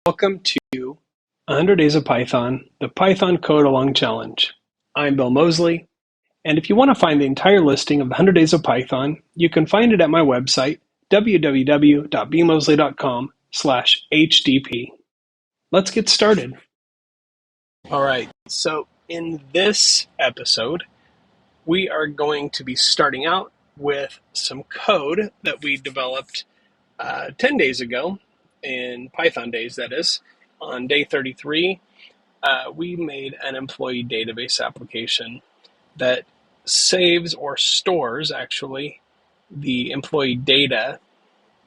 Welcome to 100 Days of Python, the Python Code Along Challenge. I'm Bill Mosley, and if you want to find the entire listing of the 100 Days of Python, you can find it at my website, www.bmosley.com/hdp. Let's get started. All right, so in this episode, we are going to be starting out with some code that we developed 10 days ago, in Python days that is. On day 33, we made an employee database application that saves or stores, actually, the employee data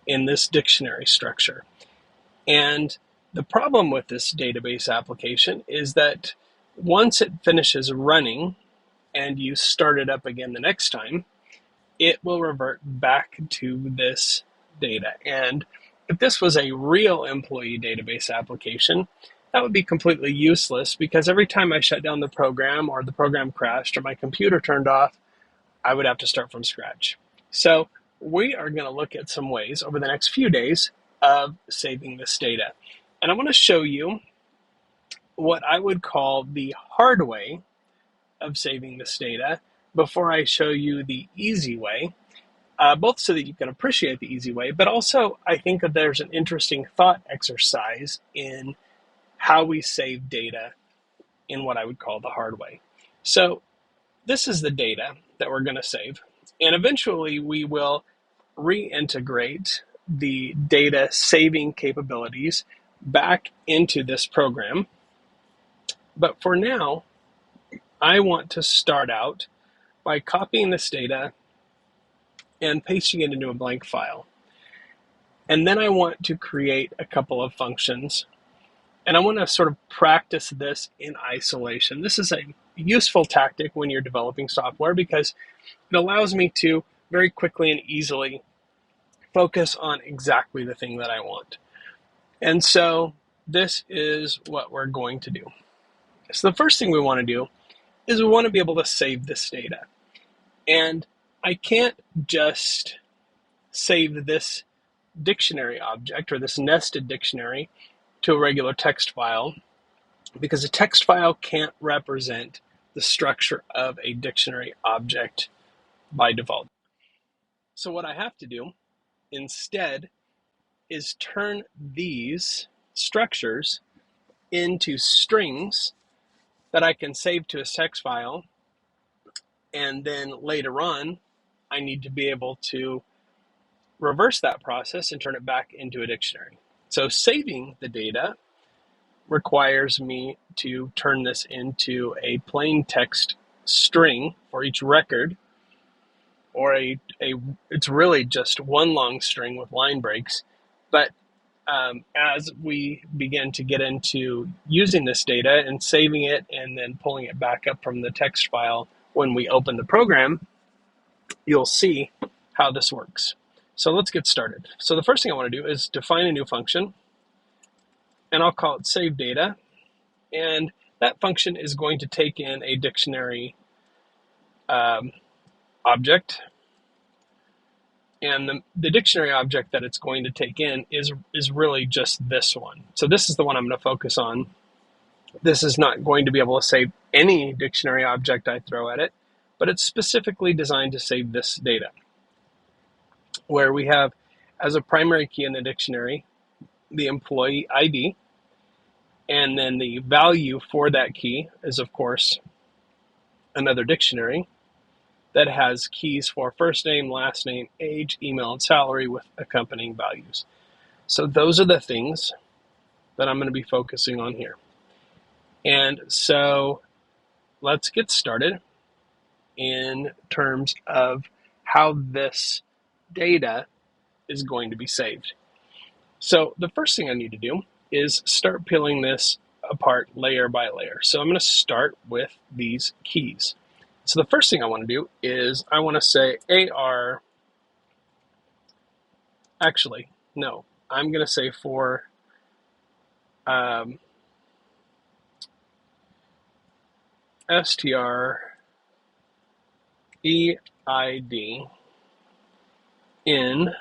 in this dictionary structure. And the problem with this database application is that once it finishes running and you start it up again the next time, it will revert back to this data. And if this was a real employee database application, that would be completely useless because every time I shut down the program or the program crashed or my computer turned off, I would have to start from scratch. So we are going to look at some ways over the next few days of saving this data. And I want to show you what I would call the hard way of saving this data before I show you the easy way. Both so that you can appreciate the easy way, but also I think that there's an interesting thought exercise in how we save data in what I would call the hard way. So this is the data that we're going to save, and eventually we will reintegrate the data saving capabilities back into this program. But for now, I want to start out by copying this data and pasting it into a blank file. And then I want to create a couple of functions. And I want to sort of practice this in isolation. This is a useful tactic when you're developing software because it allows me to very quickly and easily focus on exactly the thing that I want. And so this is what we're going to do. So the first thing we want to do is we want to be able to save this data. And I can't just save this dictionary object or this nested dictionary to a regular text file because a text file can't represent the structure of a dictionary object by default. So what I have to do instead is turn these structures into strings that I can save to a text file, and then later on I need to be able to reverse that process and turn it back into a dictionary. So saving the data requires me to turn this into a plain text string for each record, or it's really just one long string with line breaks. But as we begin to get into using this data and saving it and then pulling it back up from the text file when we open the program, you'll see how this works. So let's get started. So the first thing I want to do is define a new function, and I'll call it save data. And that function is going to take in a dictionary object. And the dictionary object that it's going to take in is really just this one. So this is the one I'm going to focus on. This is not going to be able to save any dictionary object I throw at it, but it's specifically designed to save this data, where we have as a primary key in the dictionary the employee ID, and then the value for that key is, of course, another dictionary that has keys for first name, last name, age, email, and salary with accompanying values. So those are the things that I'm going to be focusing on here. And so let's get started in terms of how this data is going to be saved. So the first thing I need to do is start peeling this apart layer by layer. So I'm going to start with these keys. So the first thing I want to do is I want to say AR, actually, no, I'm going to say for str EID in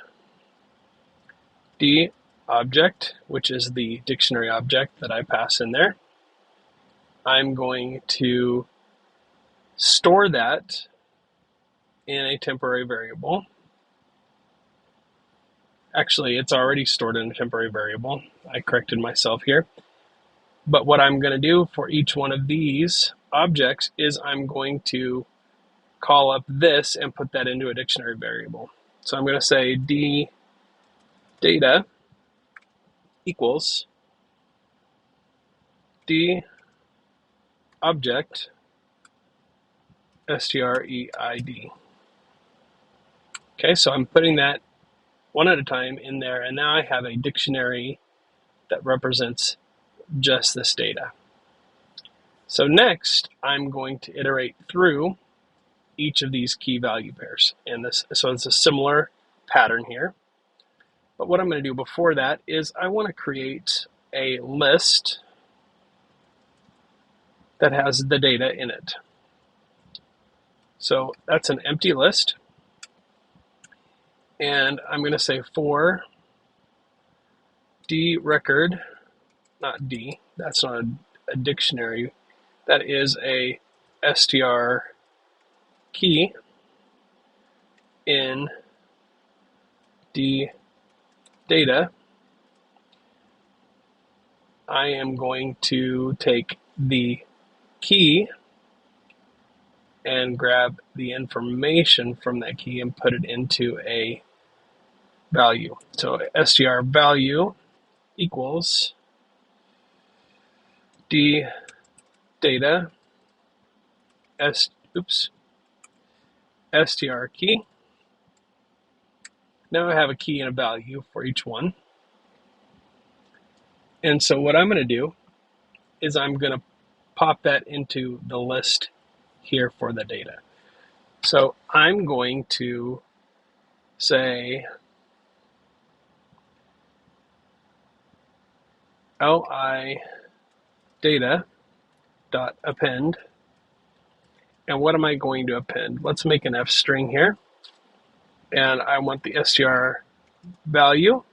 DIV object, which is the dictionary object that I pass in there. I'm going to store that in a temporary variable. Actually, it's already stored in a temporary variable. I corrected myself here. But what I'm going to do for each one of these objects is I'm going to call up this and put that into a dictionary variable. So I'm going to say d data equals d object streid. Okay, so I'm putting that one at a time in there, and now I have a dictionary that represents just this data. So next, I'm going to iterate through each of these key value pairs. So it's a similar pattern here. But what I'm going to do before that is I want to create a list that has the data in it. So that's an empty list. And I'm going to say for D record, not D, that's not a dictionary, that is a str key in D data. I am going to take the key and grab the information from that key and put it into a value. So str value equals d data str key. Now I have a key and a value for each one. And so what I'm going to do is I'm going to pop that into the list here for the data. So I'm going to say li data dot append. And what am I going to append? Let's make an F string here. And I want the str value.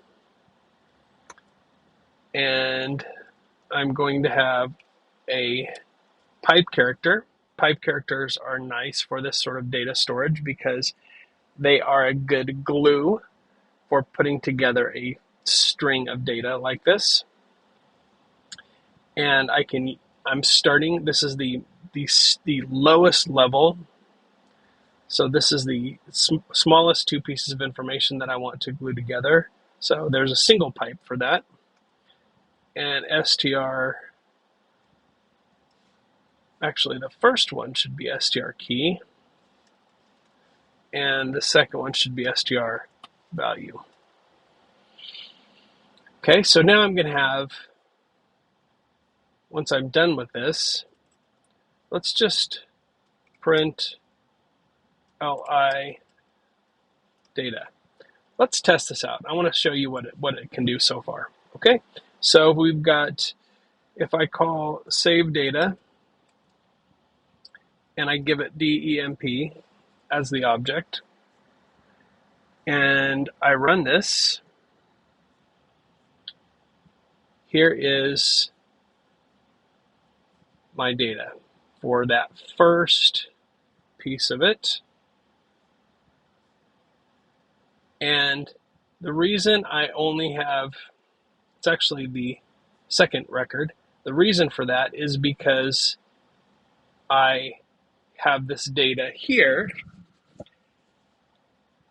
And I'm going to have a pipe character. Pipe characters are nice for this sort of data storage because they are a good glue for putting together a string of data like this. And I'm starting, this is the lowest level. So this is the smallest two pieces of information that I want to glue together. So there's a single pipe for that. And str, actually the first one should be str key. And the second one should be str value. Okay, so now I'm going to have, once I'm done with this, let's just print li data. Let's test this out. I want to show you what it can do so far. Okay, so we've got, if I call save data and I give it demp as the object and I run this, here is my data for that first piece of it. And the reason I only have, it's actually the second record, the reason for that is because I have this data here,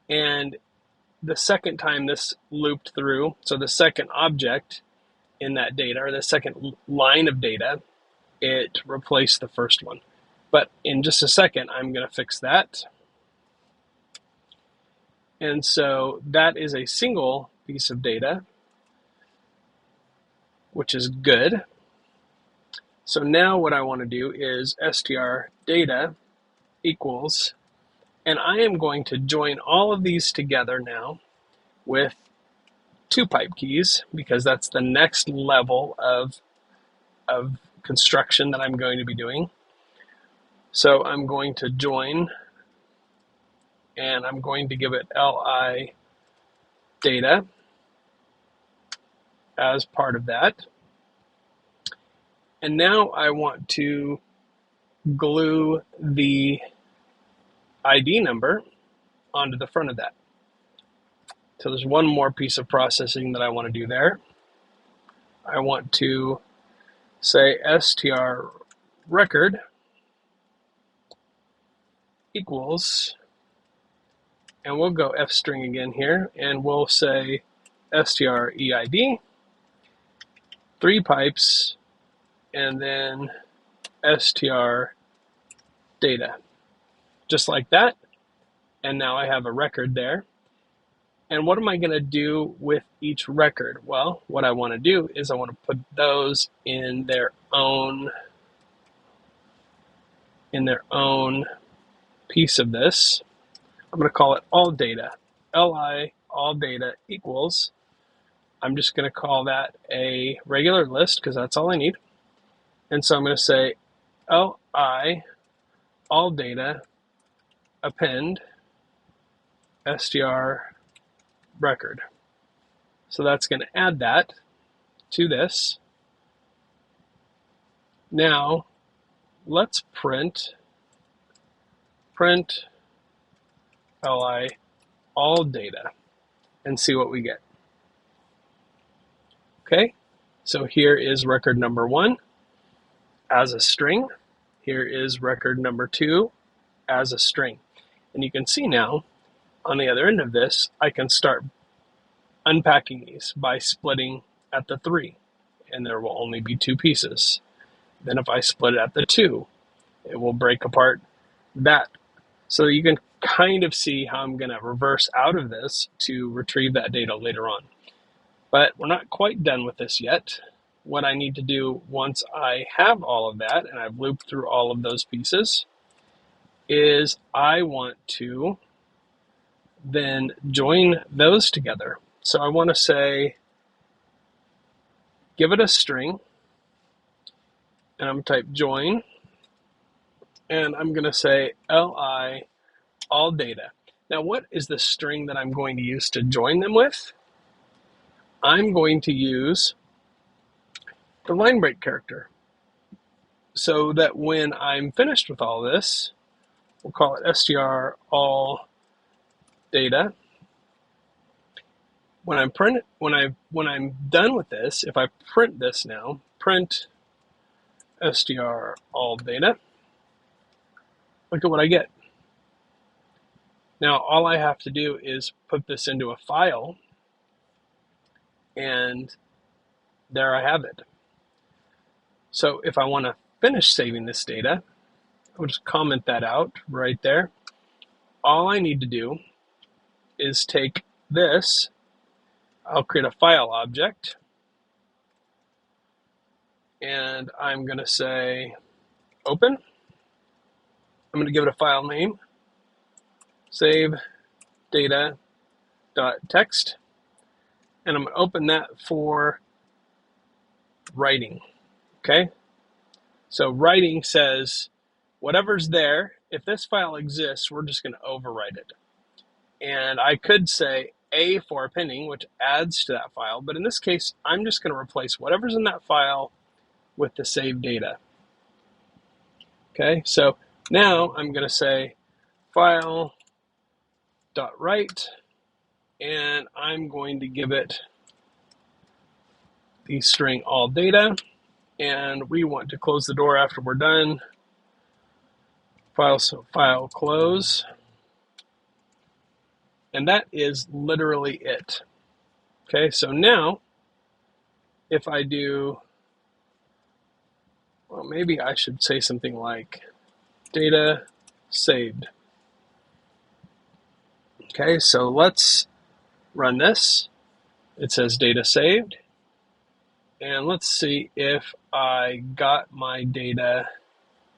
and the second time this looped through, so the second object in that data, or the second line of data, it replaced the first one. But in just a second, I'm going to fix that. And so that is a single piece of data, which is good. So now what I want to do is str data equals, and I am going to join all of these together now with two pipe keys, because that's the next level of construction that I'm going to be doing. So I'm going to join, and I'm going to give it li data as part of that. And now I want to glue the ID number onto the front of that. So there's one more piece of processing that I want to do there. I want to say str record equals, and we'll go f string again here, and we'll say str eid, 3 pipes, and then str data, just like that. And now I have a record there. And what am I going to do with each record? Well, what I want to do is I want to put those in their own piece of this. I'm going to call it all data. Li all data equals, I'm just going to call that a regular list because that's all I need. And so I'm going to say Li all data append str record. So that's going to add that to this. Now let's print Li all data and see what we get. Okay, so here is record number 1 as a string. Here is record number 2 as a string. And you can see now on the other end of this, I can start unpacking these by splitting at the 3, and there will only be 2 pieces. Then if I split it at the 2, it will break apart that. So you can kind of see how I'm going to reverse out of this to retrieve that data later on. But we're not quite done with this yet. What I need to do once I have all of that, and I've looped through all of those pieces, is I want to then join those together. So I want to say, give it a string, and I'm going to type join, and I'm going to say li all data. Now, what is the string that I'm going to use to join them with? I'm going to use the line break character, so that when I'm finished with all this, we'll call it str all data. When I'm done with this, if I print this now, print str all data, look at what I get. Now all I have to do is put this into a file, and there I have it. So if I want to finish saving this data, I'll just comment that out right there. All I need to do is take this, I'll create a file object, and I'm going to say open. I'm going to give it a file name, save data.txt, and I'm going to open that for writing. Okay, so writing says whatever's there, if this file exists, we're just going to overwrite it. And I could say A for appending, which adds to that file, but in this case, I'm just going to replace whatever's in that file with the saved data. Okay, so now I'm going to say file.write, and I'm going to give it the string all data, and we want to close the door after we're done. File close, and that is literally it. Okay, so now if I do, well, maybe I should say something like data saved. Okay, so let's run this. It says data saved, and let's see if I got my data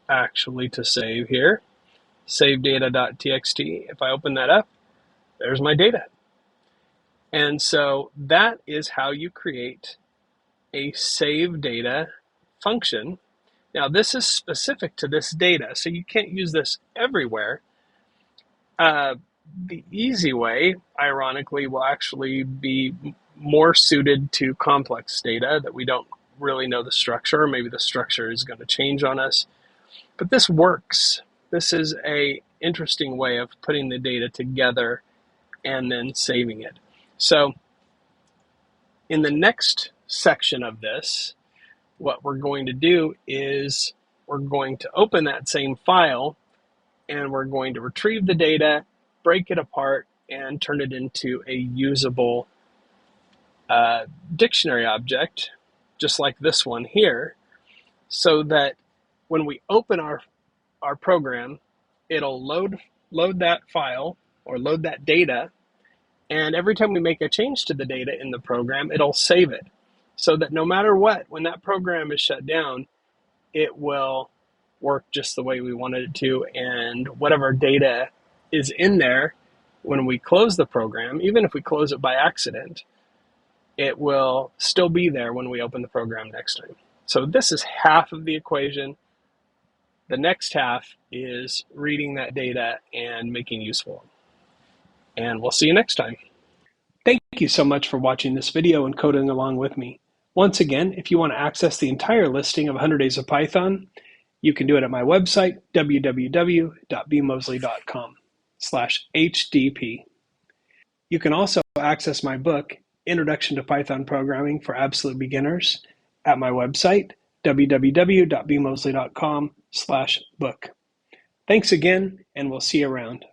actually to save here. Save data.txt. If I open that up, there's my data. And so that is how you create a save data function. Now this is specific to this data, so you can't use this everywhere. The easy way, ironically, will actually be more suited to complex data that we don't really know the structure, or maybe the structure is going to change on us. But this works. This is a interesting way of putting the data together and then saving it. So in the next section of this, what we're going to do is we're going to open that same file and we're going to retrieve the data, break it apart, and turn it into a usable dictionary object, just like this one here, so that when we open our program, it'll load that file or load that data, and every time we make a change to the data in the program, it'll save it, so that no matter what, when that program is shut down, it will work just the way we wanted it to, and whatever data is in there, when we close the program, even if we close it by accident, it will still be there when we open the program next time. So this is half of the equation. The next half is reading that data and making use of it. And we'll see you next time. Thank you so much for watching this video and coding along with me. Once again, if you want to access the entire listing of 100 Days of Python, you can do it at my website, www.bmosley.com/hdp. You can also access my book, Introduction to Python Programming for Absolute Beginners, at my website, www.bmosley.com/book. Thanks again, and we'll see you around.